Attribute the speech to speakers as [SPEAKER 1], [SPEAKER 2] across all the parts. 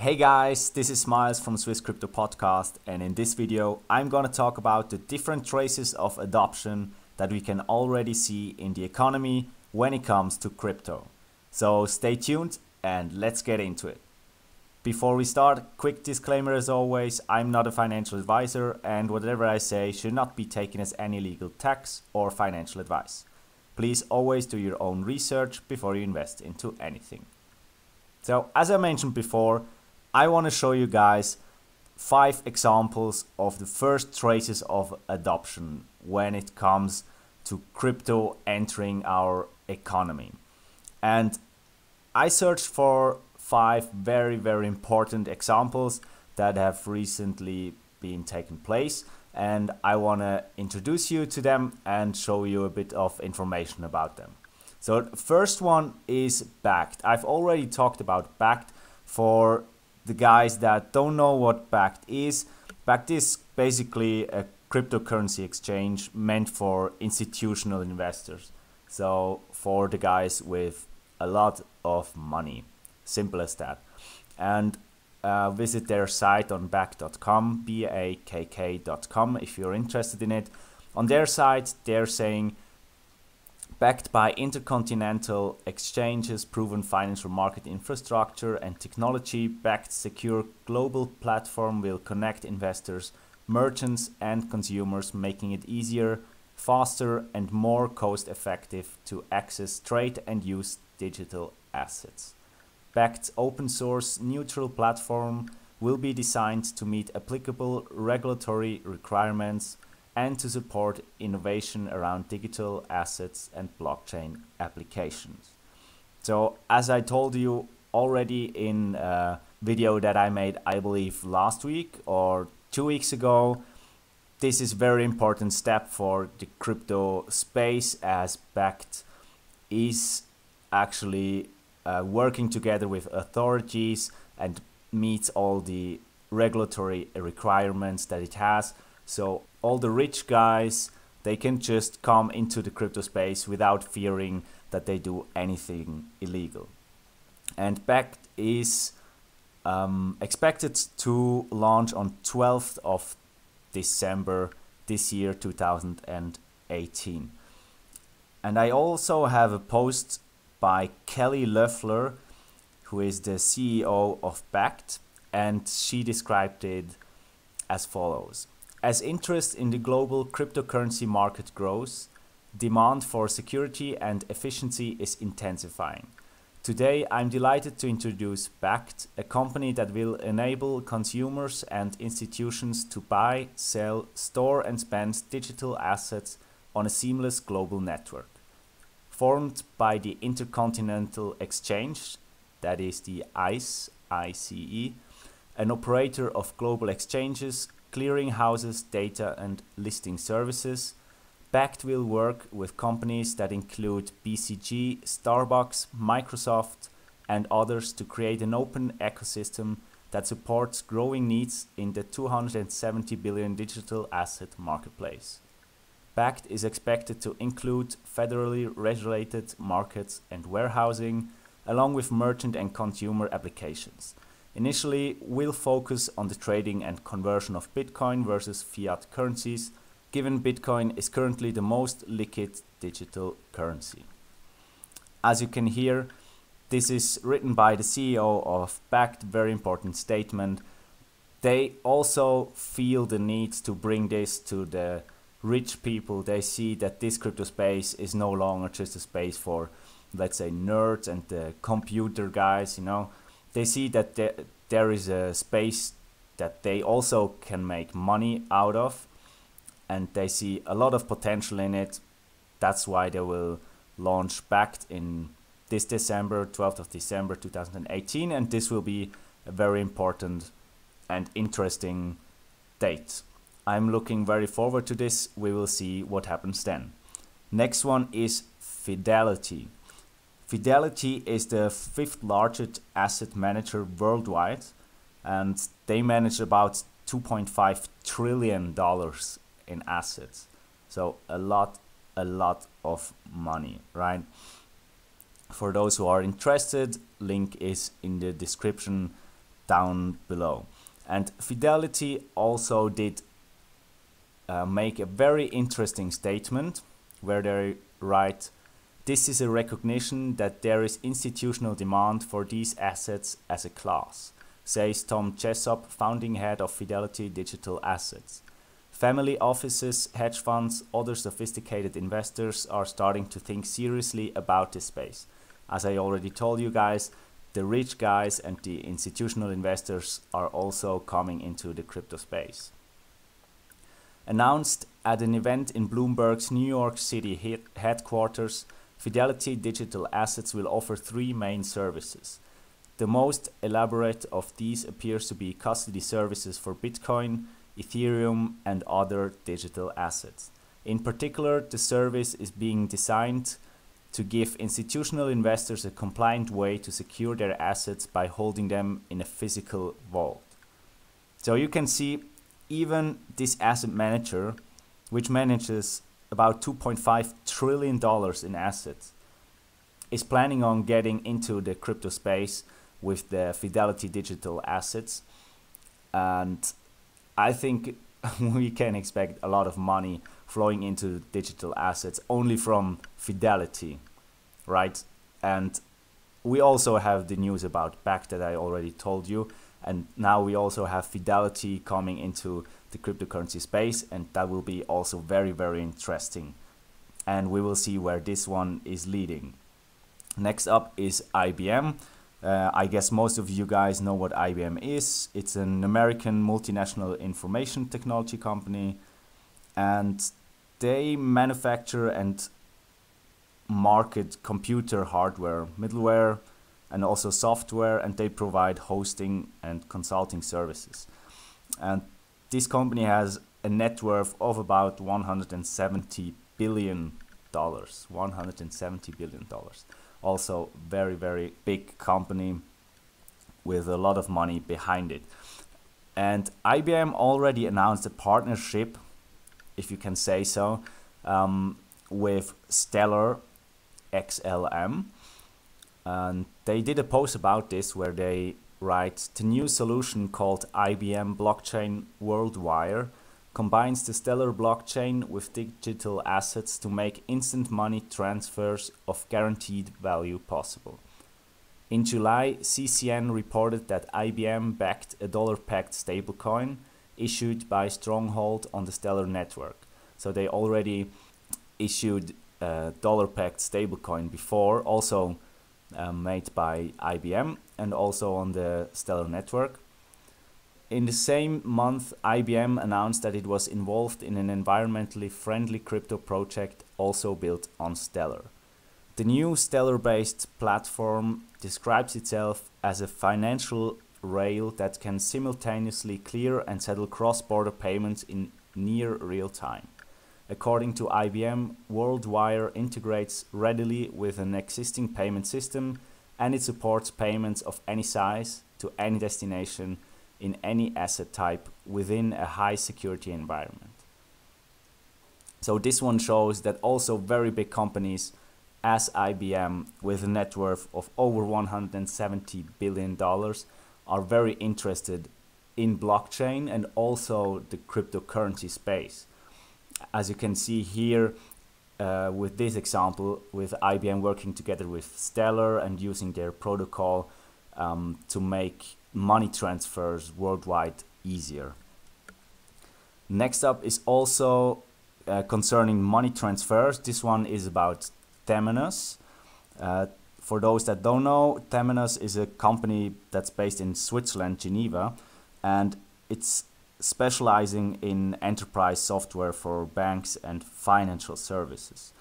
[SPEAKER 1] Hey guys, this is Miles from Swiss Crypto Podcast, and in this video I'm gonna talk about the different traces of adoption that we can already see in the economy when it comes to crypto. So stay tuned and let's get into it. Before we start, quick disclaimer as always, I'm not a financial advisor and whatever I say should not be taken as any legal tax or financial advice. Please always do your own research before you invest into anything. So as I mentioned before, I want to show you guys 5 examples of the first traces of adoption when it comes to crypto entering our economy. And I searched for 5 very important examples that have recently been taken place, and I want to introduce you to them and show you a bit of information about them. So the first one is Bakkt. I've already talked about Bakkt. For the guys that don't know what Bakkt is basically a cryptocurrency exchange meant for institutional investors. So for the guys with a lot of money, simple as that. And visit their site on bakkt.com, bakk.com, if you're interested in it. On their site, they're saying, backed by intercontinental exchanges, proven financial market infrastructure and technology, Bakkt's secure global platform will connect investors, merchants and consumers, making it easier, faster and more cost-effective to access, trade and use digital assets. Bakkt's open source neutral platform will be designed to meet applicable regulatory requirements and to support innovation around digital assets and blockchain applications. So as I told you already in a video that I made, I believe last week or 2 weeks ago, this is a very important step for the crypto space, as Bakkt is actually working together with authorities and meets all the regulatory requirements that it has. So all the rich guys, they can just come into the crypto space without fearing that they do anything illegal. And Bakkt is expected to launch on 12th of December this year, 2018. And I also have a post by Kelly Loeffler, who is the CEO of Bakkt, and she described it as follows. As interest in the global cryptocurrency market grows, demand for security and efficiency is intensifying. Today, I'm delighted to introduce Bakkt, a company that will enable consumers and institutions to buy, sell, store and spend digital assets on a seamless global network. Formed by the Intercontinental Exchange, that is the ICE, an operator of global exchanges, clearing houses, data and listing services, Bakkt will work with companies that include BCG, Starbucks, Microsoft and others to create an open ecosystem that supports growing needs in the 270 billion digital asset marketplace. Bakkt is expected to include federally regulated markets and warehousing, along with merchant and consumer applications. Initially, we'll focus on the trading and conversion of Bitcoin versus fiat currencies, given Bitcoin is currently the most liquid digital currency. As you can hear, this is written by the CEO of Bakkt, very important statement. They also feel the need to bring this to the rich people. They see that this crypto space is no longer just a space for, let's say, nerds and the computer guys, you know. They see that there is a space that they also can make money out of, and they see a lot of potential in it. That's why they will launch Bakkt in this December, 12th of December 2018, and this will be a very important and interesting date. I'm looking very forward to this. We will see what happens then. Next one is Fidelity. Fidelity is the 5th largest asset manager worldwide, and they manage about $2.5 trillion in assets. So a lot of money, right? For those who are interested, link is in the description down below. And Fidelity also did make a very interesting statement where they write, "This is a recognition that there is institutional demand for these assets as a class," says Tom Jessop, founding head of Fidelity Digital Assets. Family offices, hedge funds, other sophisticated investors are starting to think seriously about this space. As I already told you guys, the rich guys and the institutional investors are also coming into the crypto space. Announced at an event in Bloomberg's New York City headquarters, Fidelity Digital Assets will offer three main services. The most elaborate of these appears to be custody services for Bitcoin, Ethereum, and other digital assets. In particular, the service is being designed to give institutional investors a compliant way to secure their assets by holding them in a physical vault. So you can see even this asset manager, which manages about $2.5 trillion in assets, is planning on getting into the crypto space with the Fidelity Digital Assets. And I think we can expect a lot of money flowing into digital assets only from Fidelity, right? And we also have the news about Bakkt that I already told you. And now we also have Fidelity coming into the cryptocurrency space, and that will be also very, very interesting. And we will see where this one is leading. Next up is IBM. I guess most of you guys know what IBM is. It's an American multinational information technology company, and they manufacture and market computer hardware, middleware, and also software, and they provide hosting and consulting services. And this company has a net worth of about $170 billion. $170 billion. Also very, very big company with a lot of money behind it. And IBM already announced a partnership, if you can say so, with Stellar XLM. And they did a post about this where they write, "The new solution called IBM Blockchain WorldWire combines the Stellar blockchain with digital assets to make instant money transfers of guaranteed value possible." In July, CCN reported that IBM backed a dollar-pegged stablecoin issued by Stronghold on the Stellar network. So they already issued a dollar-pegged stablecoin before, also made by IBM and also on the Stellar network. In the same month, IBM announced that it was involved in an environmentally friendly crypto project also built on Stellar. The new Stellar-based platform describes itself as a financial rail that can simultaneously clear and settle cross-border payments in near real time. According to IBM, WorldWire integrates readily with an existing payment system, and it supports payments of any size to any destination in any asset type within a high security environment. So this one shows that also very big companies as IBM with a net worth of over $170 billion are very interested in blockchain and also the cryptocurrency space. As you can see here with this example, with IBM working together with Stellar and using their protocol to make money transfers worldwide easier. Next up is also concerning money transfers. This one is about Temenos. For those that don't know, Temenos is a company that's based in Switzerland, Geneva, and it's specializing in enterprise software for banks and financial services.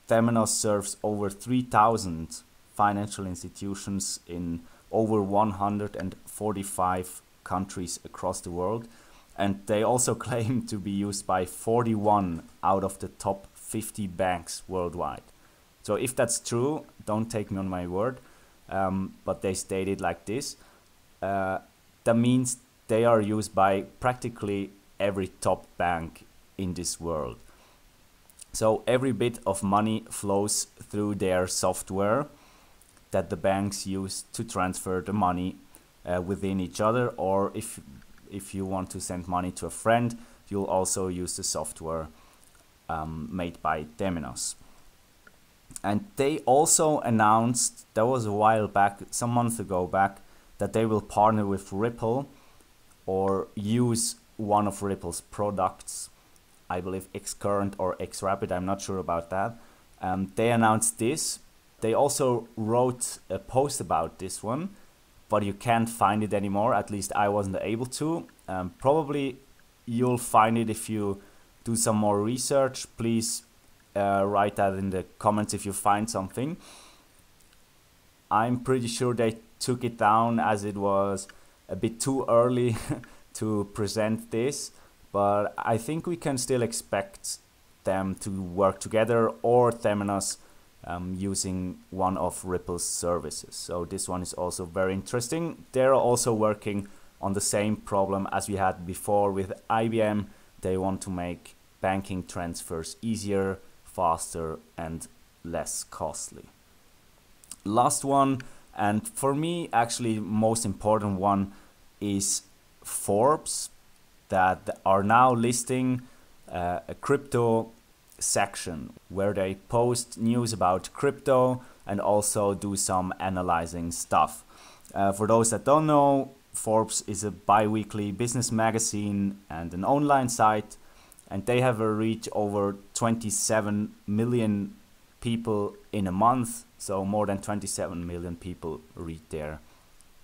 [SPEAKER 1] Temenos serves over 3,000 financial institutions in over 145 countries across the world, and they also claim to be used by 41 out of the top 50 banks worldwide. So if that's true, don't take me on my word, but they stated like this. That means they are used by practically every top bank in this world. So every bit of money flows through their software that the banks use to transfer the money within each other, or if you want to send money to a friend, you'll also use the software made by Temenos. And they also announced, that was a while back, some months ago back, that they will partner with Ripple or use one of Ripple's products. I believe Xcurrent or Xrapid, I'm not sure about that. They announced this. They also wrote a post about this one, but you can't find it anymore. At least I wasn't able to. Probably you'll find it if you do some more research. Please write that in the comments if you find something. I'm pretty sure they took it down as it was a bit too early to present this, but I think we can still expect them to work together, or Temenos using one of Ripple's services. So this one is also very interesting. They're also working on the same problem as we had before with IBM. They want to make banking transfers easier, faster, and less costly. Last one, and for me actually most important one, is Forbes, that are now listing a crypto section where they post news about crypto and also do some analyzing stuff. For those that don't know, Forbes is a bi-weekly business magazine and an online site, and they have a reach over 27 million people in a month. So more than 27 million people read their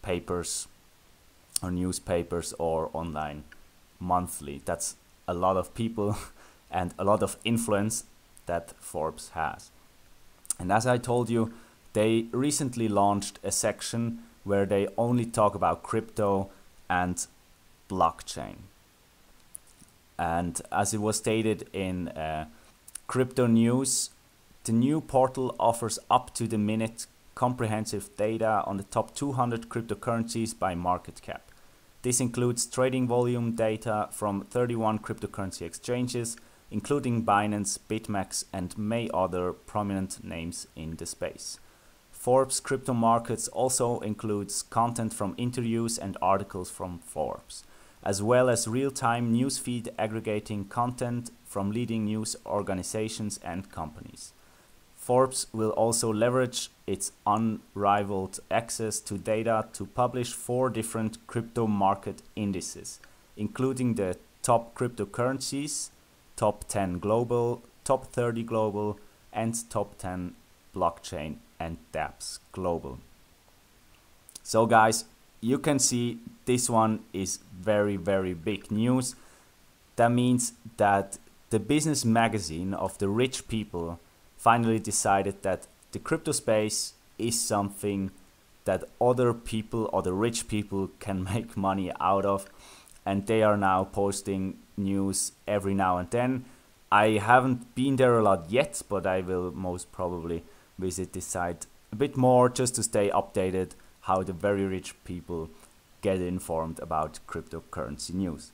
[SPEAKER 1] papers or newspapers or online monthly. That's a lot of people and a lot of influence that Forbes has. And as I told you, they recently launched a section where they only talk about crypto and blockchain. And as it was stated in Crypto News, the new portal offers up-to-the-minute comprehensive data on the top 200 cryptocurrencies by market cap. This includes trading volume data from 31 cryptocurrency exchanges, including Binance, BitMEX, and many other prominent names in the space. Forbes Crypto Markets also includes content from interviews and articles from Forbes, as well as real-time newsfeed aggregating content from leading news organizations and companies. Forbes will also leverage its unrivaled access to data to publish 4 different crypto market indices, including the top cryptocurrencies, top 10 global, top 30 global, and top 10 blockchain and dApps global. So guys, you can see this one is very, very big news. That means that the business magazine of the rich people finally decided that the crypto space is something that other people, other rich people can make money out of, and they are now posting news every now and then. I haven't been there a lot yet, but I will most probably visit this site a bit more just to stay updated how the very rich people get informed about cryptocurrency news.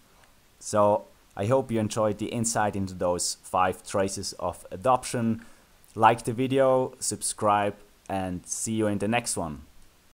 [SPEAKER 1] So I hope you enjoyed the insight into those 5 traces of adoption. Like the video, subscribe, and see you in the next one.